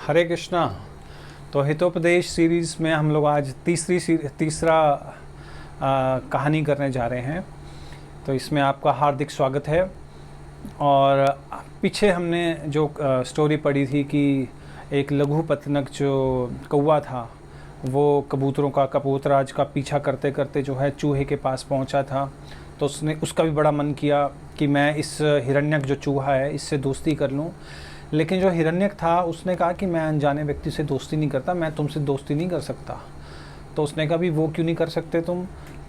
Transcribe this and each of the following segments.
हरे कृष्णा। तो हितोपदेश सीरीज़ में हम लोग आज तीसरा कहानी करने जा रहे हैं। तो इसमें आपका हार्दिक स्वागत है। और पीछे हमने जो स्टोरी पढ़ी थी कि एक लघु पतनक जो कौवा था वो कबूतराज का पीछा करते करते जो है चूहे के पास पहुंचा था। तो उसका भी बड़ा मन किया कि मैं इस हिरण्यक जो चूहा है इससे दोस्ती कर लूं। लेकिन जो हिरण्यक था उसने कहा कि मैं अनजाने व्यक्ति से दोस्ती नहीं करता, मैं तुमसे दोस्ती नहीं कर सकता। तो उसने कहा भी वो क्यों नहीं कर सकते तुम।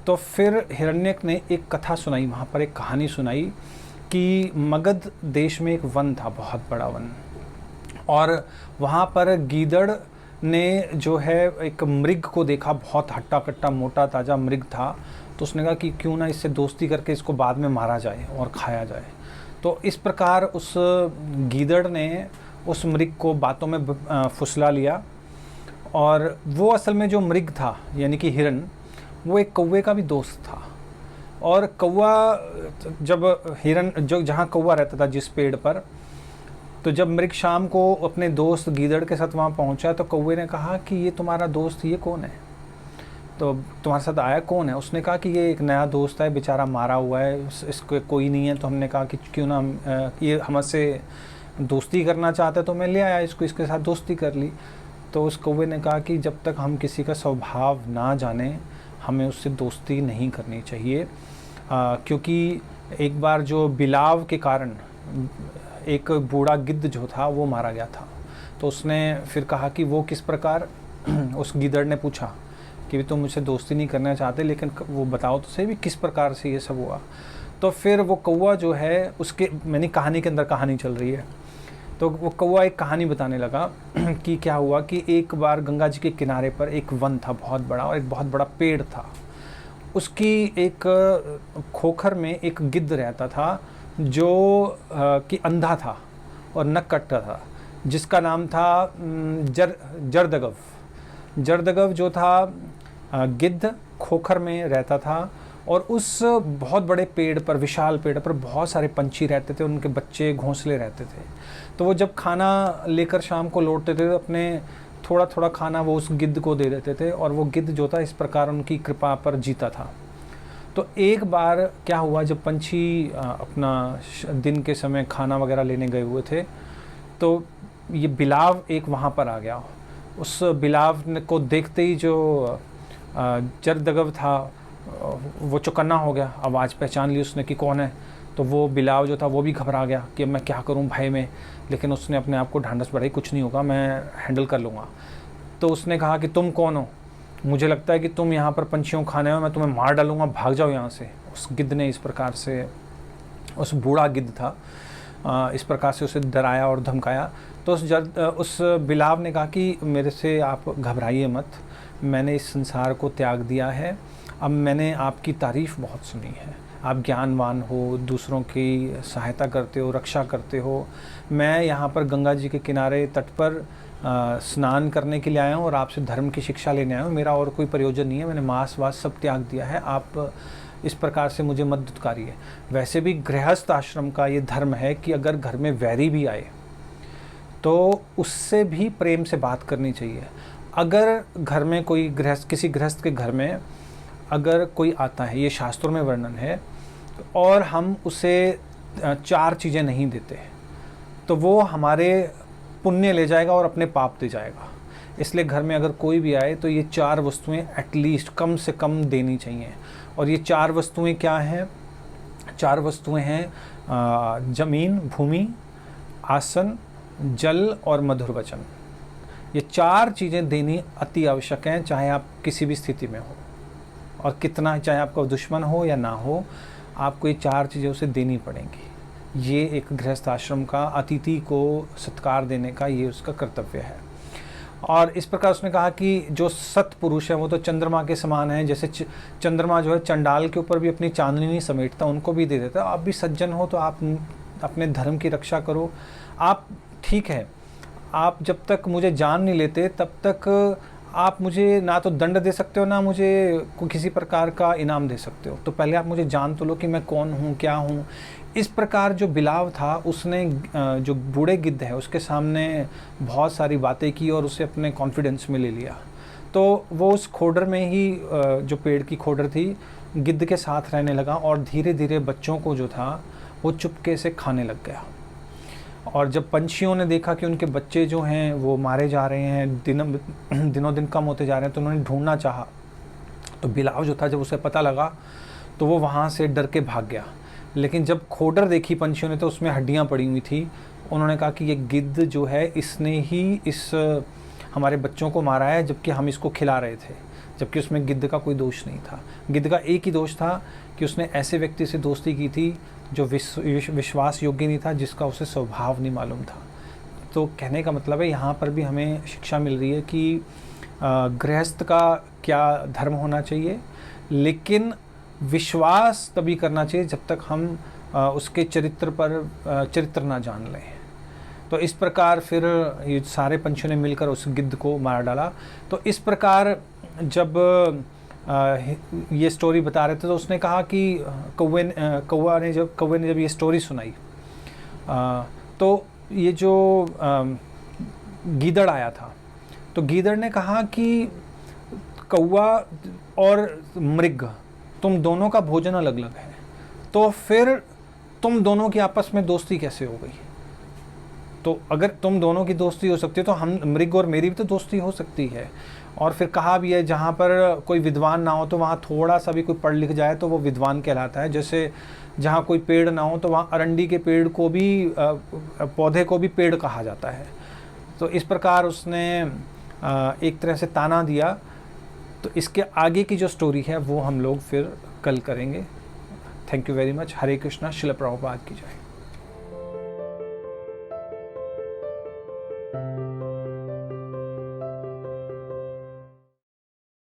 तो फिर हिरण्यक ने एक कथा सुनाई, वहाँ पर एक कहानी सुनाई कि मगध देश में एक वन था, बहुत बड़ा वन। और वहाँ पर गीदड़ ने जो है एक मृग को देखा, बहुत हट्टा कट्टा मोटा ताज़ा मृग था। तो उसने कहा कि क्यों ना इससे दोस्ती करके इसको बाद में मारा जाए और खाया जाए। तो इस प्रकार उस गीदड़ ने उस मृग को बातों में फुसला लिया। और वो असल में जो मृग था यानी कि हिरन, वो एक कौवे का भी दोस्त था। और कौवा जब हिरन जो जहाँ कौवा रहता था जिस पेड़ पर, तो जब मृग शाम को अपने दोस्त गीदड़ के साथ वहाँ पहुँचा तो कौवे ने कहा कि ये तुम्हारा दोस्त ये कौन है, तो तुम्हारे साथ आया कौन है। उसने कहा कि ये एक नया दोस्त है, बेचारा मारा हुआ है, इसको कोई नहीं है। तो हमने कहा कि क्यों ना ये हमसे दोस्ती करना चाहता है तो मैं ले आया इसको, इसके साथ दोस्ती कर ली। तो उस कौवे ने कहा कि जब तक हम किसी का स्वभाव ना जाने हमें उससे दोस्ती नहीं करनी चाहिए। क्योंकि एक बार जो बिलाव के कारण एक बूढ़ा गिद्ध जो था वो मारा गया था। तो उसने फिर कहा कि वो किस प्रकार उस गीदड़ ने पूछा कि भी तुम मुझसे दोस्ती नहीं करना चाहते, लेकिन वो बताओ तो सही भी किस प्रकार से ये सब हुआ। तो फिर वो कौवा जो है उसके मैंने कहानी के अंदर कहानी चल रही है, तो वो कौवा एक कहानी बताने लगा कि क्या हुआ कि एक बार गंगा जी के किनारे पर एक वन था बहुत बड़ा, और एक बहुत बड़ा पेड़ था। उसकी एक खोखर में एक गिद्ध रहता था जो कि अंधा था और नक कटता था, जिसका नाम था जरदगव। जरदगव जो था गिद्ध खोखर में रहता था। और उस बहुत बड़े पेड़ पर, विशाल पेड़ पर बहुत सारे पंछी रहते थे, उनके बच्चे घोंसले रहते थे। तो वो जब खाना लेकर शाम को लौटते थे तो अपने थोड़ा थोड़ा खाना वो उस गिद्ध को दे देते थे, और वो गिद्ध जो था इस प्रकार उनकी कृपा पर जीता था। तो एक बार क्या हुआ, जब पंछी अपना दिन के समय खाना वगैरह लेने गए हुए थे तो ये बिलाव एक वहाँ पर आ गया। उस बिलाव को देखते ही जो जरदगव था वो चौकन्ना हो गया, आवाज़ पहचान ली उसने कि कौन है। तो वो बिलाव जो था वो भी घबरा गया कि मैं क्या करूं भय में, लेकिन उसने अपने आप को ढांढस बढ़ाई, कुछ नहीं होगा, मैं हैंडल कर लूँगा। तो उसने कहा कि तुम कौन हो, मुझे लगता है कि तुम यहाँ पर पंछियों खाने हो, मैं तुम्हें मार डालूँगा, भाग जाओ यहाँ से। उस गिद्ध ने इस प्रकार से, उस बूढ़ा गिद्ध था, इस प्रकार से उसे डराया और धमकाया। तो उस बिलाव ने कहा कि मेरे से आप घबराइए मत, मैंने इस संसार को त्याग दिया है, अब मैंने आपकी तारीफ़ बहुत सुनी है, आप ज्ञानवान हो, दूसरों की सहायता करते हो, रक्षा करते हो। मैं यहाँ पर गंगा जी के किनारे तट पर स्नान करने के लिए आया हूँ और आपसे धर्म की शिक्षा लेने आया हूँ, मेरा और कोई प्रयोजन नहीं है, मैंने मांस वास सब त्याग दिया है, आप इस प्रकार से मुझे मत दुत्कारिए। वैसे भी गृहस्थ आश्रम का ये धर्म है कि अगर घर में वैरी भी आए तो उससे भी प्रेम से बात करनी चाहिए। अगर घर में कोई किसी गृहस्थ के घर में अगर कोई आता है, ये शास्त्रों में वर्णन है, और हम उसे 4 चीज़ें नहीं देते तो वो हमारे पुण्य ले जाएगा और अपने पाप दे जाएगा। इसलिए घर में अगर कोई भी आए तो ये 4 वस्तुएं एटलीस्ट कम से कम देनी चाहिए। और ये 4 वस्तुएं क्या हैं? 4 वस्तुएं हैं जमीन, भूमि, आसन, जल और मधुर वचन। ये 4 चीज़ें देनी अति आवश्यक हैं, चाहे आप किसी भी स्थिति में हो, और कितना चाहे आपका दुश्मन हो या ना हो, आपको ये 4 चीज़ें उसे देनी पड़ेंगी। ये एक गृहस्थ आश्रम का अतिथि को सत्कार देने का ये उसका कर्तव्य है। और इस प्रकार उसने कहा कि जो सत्पुरुष है वो तो चंद्रमा के समान है, जैसे चंद्रमा जो है चंडाल के ऊपर भी अपनी चांदनी नहीं समेटता, उनको भी दे देता। आप भी सज्जन हो तो आप अपने धर्म की रक्षा करो। आप ठीक है, आप जब तक मुझे जान नहीं लेते तब तक आप मुझे ना तो दंड दे सकते हो, ना मुझे किसी प्रकार का इनाम दे सकते हो, तो पहले आप मुझे जान तो लो कि मैं कौन हूँ, क्या हूँ। इस प्रकार जो बिलाव था, उसने जो बूढ़े गिद्ध है उसके सामने बहुत सारी बातें की और उसे अपने कॉन्फिडेंस में ले लिया। तो वो उस खोडर में ही, जो पेड़ की खोडर थी, गिद्ध के साथ रहने लगा और धीरे धीरे बच्चों को जो था वो चुपके से खाने लग गया। और जब पंछियों ने देखा कि उनके बच्चे जो हैं वो मारे जा रहे हैं, दिनों दिन कम होते जा रहे हैं, तो उन्होंने ढूंढना चाहा। तो बिलाव जो था, जब उसे पता लगा तो वो वहाँ से डर के भाग गया। लेकिन जब खोडर देखी पंछियों ने तो उसमें हड्डियाँ पड़ी हुई थी। उन्होंने कहा कि ये गिद्ध जो है, इसने ही इस हमारे बच्चों को मारा है, जबकि हम इसको खिला रहे थे, जबकि उसमें गिद्ध का कोई दोष नहीं था। गिद्ध का एक ही दोष था कि उसने ऐसे व्यक्ति से दोस्ती की थी जो विश्वास योग्य नहीं था, जिसका उसे स्वभाव नहीं मालूम था। तो कहने का मतलब है, यहाँ पर भी हमें शिक्षा मिल रही है कि गृहस्थ का क्या धर्म होना चाहिए, लेकिन विश्वास तभी करना चाहिए जब तक हम उसके चरित्र ना जान लें। तो इस प्रकार फिर ये सारे पंछियों ने मिलकर उस गिद्ध को मार डाला। तो इस प्रकार जब ये स्टोरी बता रहे थे तो उसने कहा कि कौवे ने जब ये स्टोरी सुनाई, तो ये जो गीदड़ आया था, तो गीदड़ ने कहा कि कौवा और मृग, तुम दोनों का भोजन अलग अलग है, तो फिर तुम दोनों की आपस में दोस्ती कैसे हो गई? तो अगर तुम दोनों की दोस्ती हो सकती है तो हम मृग और मेरी भी तो दोस्ती हो सकती है। और फिर कहा भी है, जहाँ पर कोई विद्वान ना हो तो वहाँ थोड़ा सा भी कोई पढ़ लिख जाए तो वो विद्वान कहलाता है। जैसे जहाँ कोई पेड़ ना हो तो वहाँ अरंडी के पेड़ को भी, पौधे को भी पेड़ कहा जाता है। तो इस प्रकार उसने एक तरह से ताना दिया। तो इसके आगे की जो स्टोरी है वो हम लोग फिर कल करेंगे। Thank you very much. Hare Krishna. Srila Prabhupada की जय।